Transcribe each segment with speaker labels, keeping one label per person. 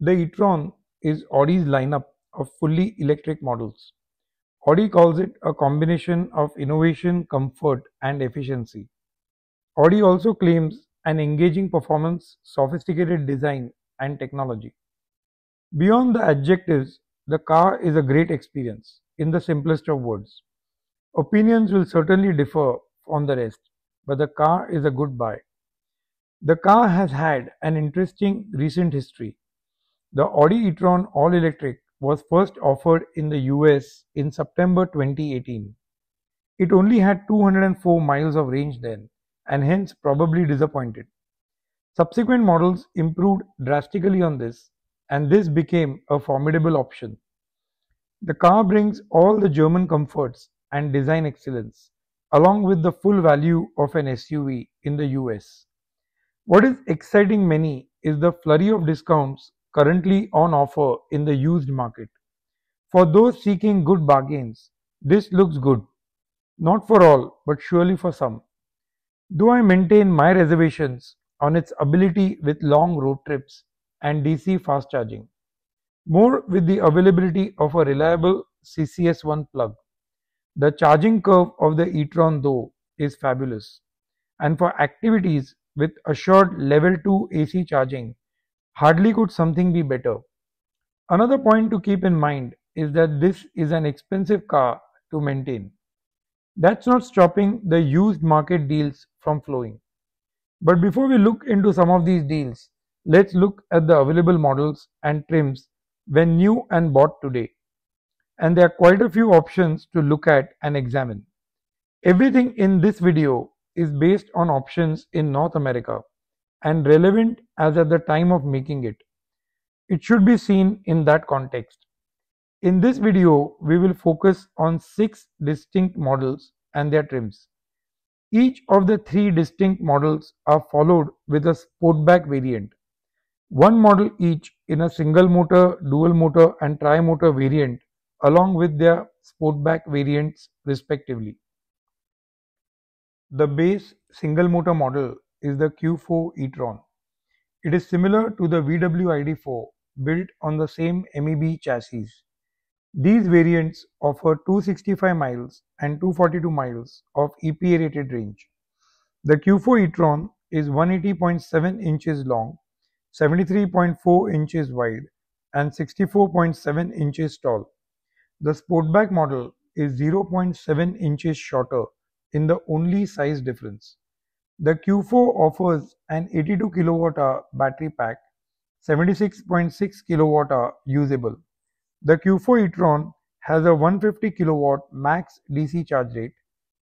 Speaker 1: The e-Tron is Audi's lineup of fully electric models. Audi calls it a combination of innovation, comfort, and efficiency. Audi also claims an engaging performance, sophisticated design, and technology. Beyond the adjectives, the car is a great experience, in the simplest of words. Opinions will certainly differ on the rest, but the car is a good buy. The car has had an interesting recent history. The Audi e-Tron all-electric was first offered in the US in September 2018. It only had 204 miles of range then, and hence probably disappointed. Subsequent models improved drastically on this, and this became a formidable option. The car brings all the German comforts and design excellence, along with the full value of an SUV in the US. What is exciting many is the flurry of discounts currently on offer in the used market. For those seeking good bargains, this looks good. Not for all, but surely for some. Though I maintain my reservations on its ability with long road trips and DC fast charging. More with the availability of a reliable CCS1 plug. The charging curve of the e-Tron though is fabulous, and for activities with assured level 2 AC charging, hardly could something be better. Another point to keep in mind is that this is an expensive car to maintain. That's not stopping the used market deals from flowing. But before we look into some of these deals, let's look at the available models and trims when new and bought today. And there are quite a few options to look at and examine. Everything in this video is based on options in North America and relevant as at the time of making it. It should be seen in that context. In this video, we will focus on 6 distinct models and their trims. Each of the 3 distinct models are followed with a sportback variant. One model each in a single motor, dual motor and tri-motor variant along with their sportback variants respectively. The base single motor model is the Q4 e-Tron. It is similar to the VW ID4 built on the same MEB chassis. These variants offer 265 miles and 242 miles of EPA rated range. The Q4 e-Tron is 180.7 inches long, 73.4 inches wide and 64.7 inches tall. The Sportback model is 0.7 inches shorter in the only size difference. The Q4 offers an 82 kWh battery pack, 76.6 kWh usable. The Q4 e-Tron has a 150 kW max DC charge rate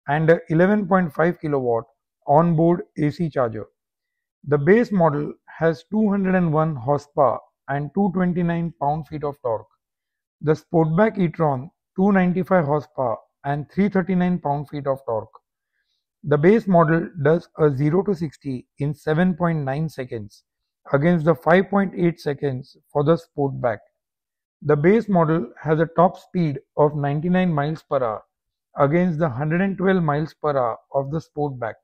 Speaker 1: and a 11.5 kW onboard AC charger. The base model has 201 horsepower and 229 pound-feet of torque. The Sportback e-Tron 295 horsepower and 339 pound-feet of torque. The base model does a 0 to 60 in 7.9 seconds against the 5.8 seconds for the Sportback. The base model has a top speed of 99 miles per hour against the 112 miles per hour of the Sportback.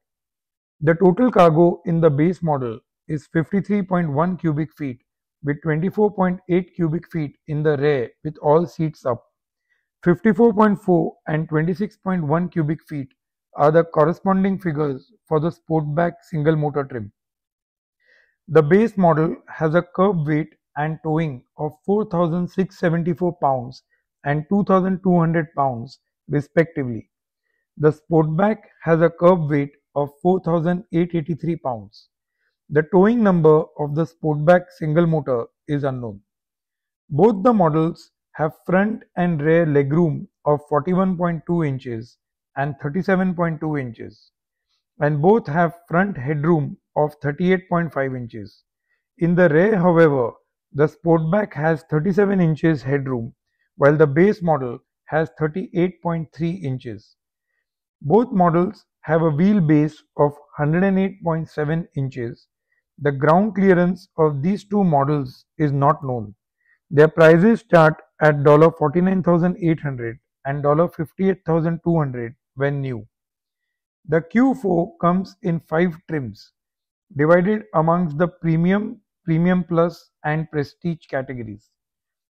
Speaker 1: The total cargo in the base model is 53.1 cubic feet with 24.8 cubic feet in the rear with all seats up. 54.4 and 26.1 cubic feet are the corresponding figures for the Sportback single motor trim. The base model has a curb weight and towing of 4,674 pounds and 2,200 pounds respectively. The Sportback has a curb weight of 4,883 pounds. The towing number of the Sportback single motor is unknown. Both the models have front and rear legroom of 41.2 inches and 37.2 inches, and both have front headroom of 38.5 inches. In the rear, however, the Sportback has 37 inches headroom, while the base model has 38.3 inches. Both models have a wheelbase of 108.7 inches. The ground clearance of these two models is not known. Their prices start at $49,800 and $58,200 when new. The Q4 comes in 5 trims, divided amongst the premium, Premium Plus and Prestige categories.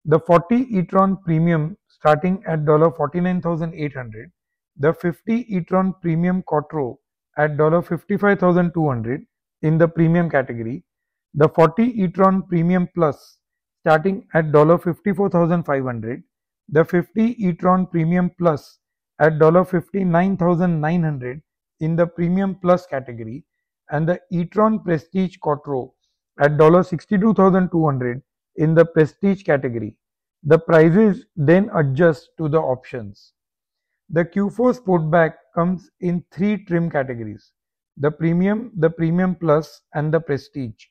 Speaker 1: The 40 e-Tron Premium starting at $49,800, the 50 e-Tron Premium Quattro at $55,200 in the Premium category, the 40 e-Tron Premium Plus starting at $54,500, the 50 e-Tron Premium Plus at $59,900 in the Premium Plus category, and the e-Tron Prestige Quattro at $62,200 in the Prestige category. The prices then adjust to the options. The Q4 Sportback comes in three trim categories: the Premium Plus, and the Prestige.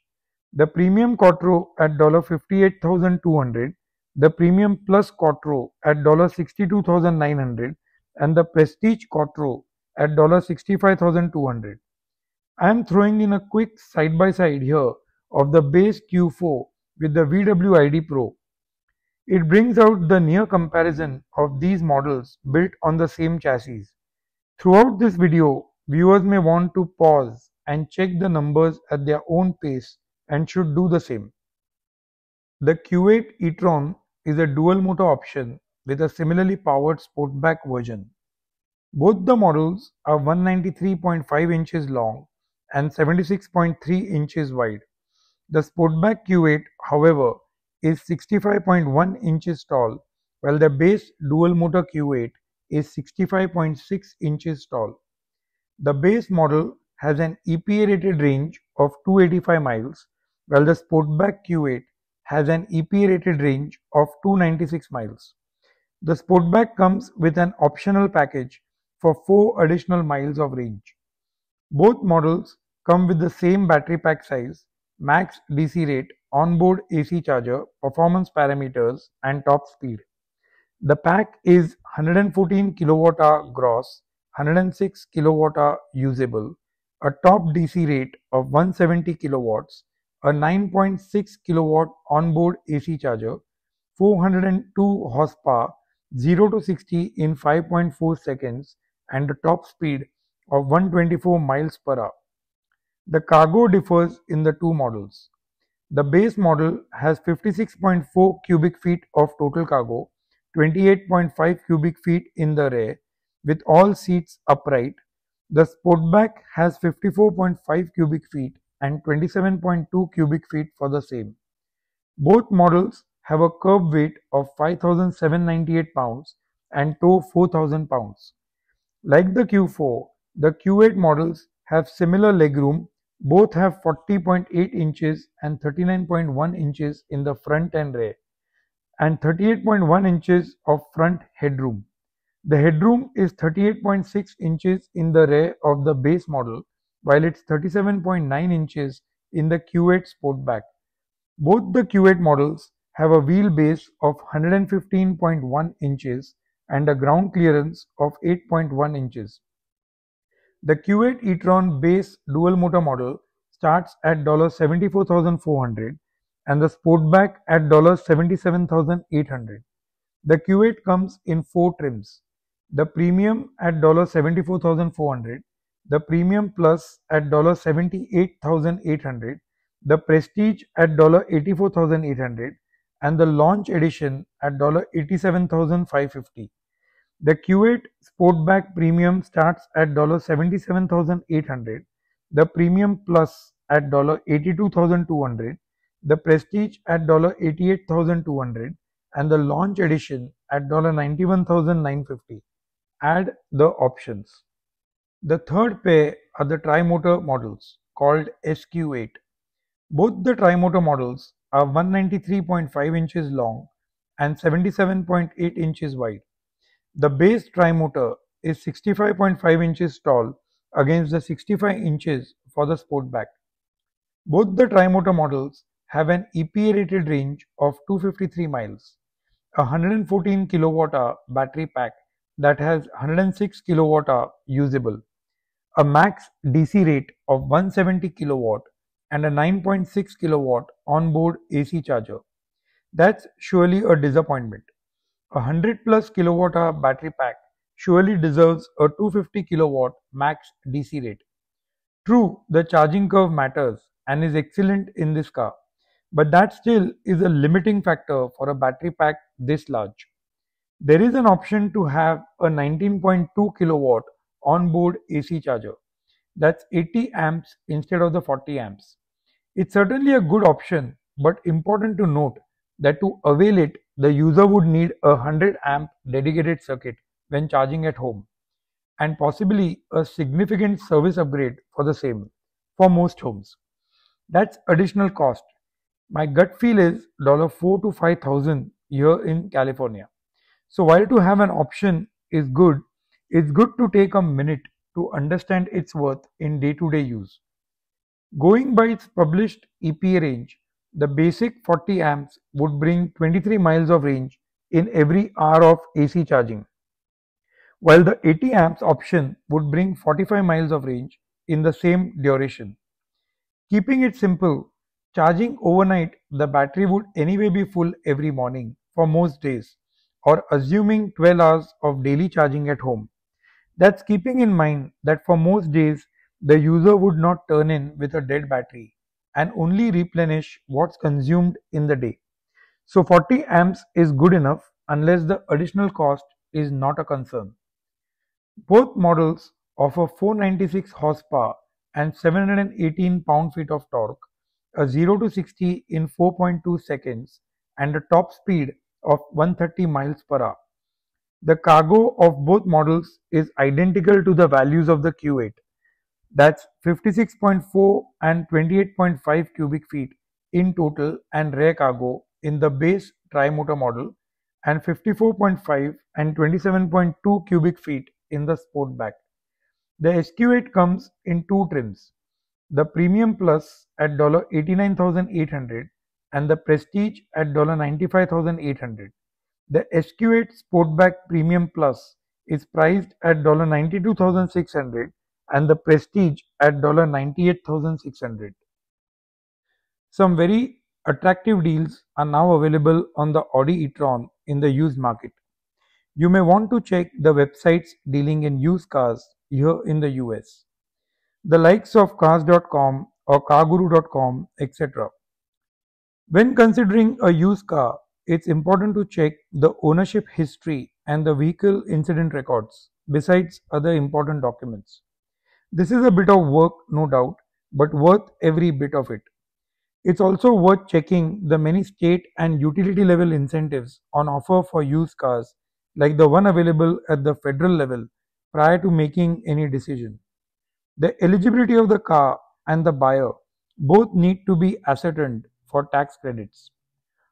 Speaker 1: The Premium Quattro at $58,200, the Premium Plus Quattro at $62,900, and the Prestige Quattro at $65,200. I am throwing in a quick side-by-side here of the base Q4 with the VW ID Pro. It brings out the near comparison of these models built on the same chassis. Throughout this video, viewers may want to pause and check the numbers at their own pace and should do the same. The Q8 e-Tron is a dual motor option with a similarly powered Sportback version. Both the models are 193.5 inches long and 76.3 inches wide. The Sportback Q8, however, is 65.1 inches tall, while the base dual motor Q8 is 65.6 inches tall. The base model has an EPA rated range of 285 miles, while the Sportback Q8 has an EPA rated range of 296 miles. The Sportback comes with an optional package for 4 additional miles of range. Both models come with the same battery pack size, max DC rate, onboard AC charger, performance parameters, and top speed. The pack is 114 kWh gross, 106 kWh usable, a top DC rate of 170 kilowatts, a 9.6 kilowatt onboard AC charger, 402 horsepower, 0 to 60 in 5.4 seconds, and a top speed of 124 miles per hour. The cargo differs in the two models. The base model has 56.4 cubic feet of total cargo, 28.5 cubic feet in the rear, with all seats upright. The Sportback has 54.5 cubic feet and 27.2 cubic feet for the same. Both models have a curb weight of 5,798 pounds and tow 4,000 pounds. Like the Q4, the Q8 models have similar legroom. Both have 40.8 inches and 39.1 inches in the front and rear, and 38.1 inches of front headroom. The headroom is 38.6 inches in the rear of the base model, while it's 37.9 inches in the Q8 Sportback. Both the Q8 models have a wheelbase of 115.1 inches and a ground clearance of 8.1 inches. The Q8 e-Tron base dual motor model starts at $74,400 and the Sportback at $77,800. The Q8 comes in 4 trims: the Premium at $74,400, the Premium Plus at $78,800, the Prestige at $84,800, and the Launch Edition at $87,550. The Q8 Sportback Premium starts at $77,800, the Premium Plus at $82,200, the Prestige at $88,200, and the Launch Edition at $91,950. Add the options. The third pair are the tri-motor models called SQ8. Both the tri-motor models are 193.5 inches long and 77.8 inches wide. The base tri-motor is 65.5 inches tall against the 65 inches for the Sportback. Both the tri-motor models have an EPA rated range of 253 miles, a 114 kWh battery pack that has 106 kWh usable, a max DC rate of 170 kW, and a 9.6 kW onboard AC charger. That's surely a disappointment. A 100 plus kWh battery pack surely deserves a 250 kW max DC rate. True, the charging curve matters and is excellent in this car, but that still is a limiting factor for a battery pack this large. There is an option to have a 19.2 kilowatt onboard AC charger. That's 80 amps instead of the 40 amps. It's certainly a good option, but important to note that to avail it, the user would need a 100 amp dedicated circuit when charging at home, and possibly a significant service upgrade for the same for most homes. That's additional cost. My gut feel is $4 to 5,000 here in California. So while to have an option is good, it's good to take a minute to understand its worth in day-to-day use. Going by its published EPA range, the basic 40 amps would bring 23 miles of range in every hour of AC charging, while the 80 amps option would bring 45 miles of range in the same duration. Keeping it simple, charging overnight, the battery would anyway be full every morning for most days, or assuming 12 hours of daily charging at home. That's keeping in mind that for most days, the user would not turn in with a dead battery and only replenish what's consumed in the day. So 40 amps is good enough unless the additional cost is not a concern. Both models offer 496 horsepower and 718 pound-feet of torque, a 0 to 60 in 4.2 seconds, and a top speed of 130 miles per hour. The cargo of both models is identical to the values of the Q8. That's 56.4 and 28.5 cubic feet in total and rear cargo in the base tri-motor model, and 54.5 and 27.2 cubic feet in the Sportback. The SQ8 comes in two trims, the Premium Plus at $89,800 and the Prestige at $95,800. The SQ8 Sportback Premium Plus is priced at $92,600 and the Prestige at $98,600. Some very attractive deals are now available on the Audi e-Tron in the used market. You may want to check the websites dealing in used cars here in the US, the likes of cars.com or carguru.com, etc. When considering a used car, it's important to check the ownership history and the vehicle incident records, besides other important documents. This is a bit of work, no doubt, but worth every bit of it. It's also worth checking the many state and utility level incentives on offer for used cars, like the one available at the federal level, prior to making any decision. The eligibility of the car and the buyer both need to be ascertained for tax credits.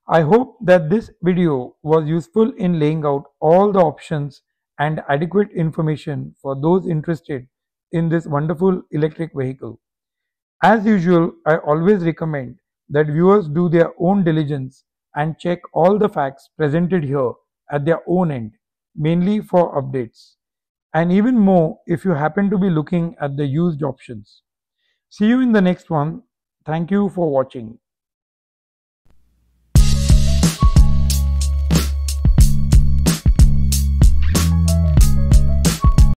Speaker 1: I hope that this video was useful in laying out all the options and adequate information for those interested in this wonderful electric vehicle. As usual, I always recommend that viewers do their own diligence and check all the facts presented here at their own end, mainly for updates, and even more if you happen to be looking at the used options. See you in the next one. Thank you for watching.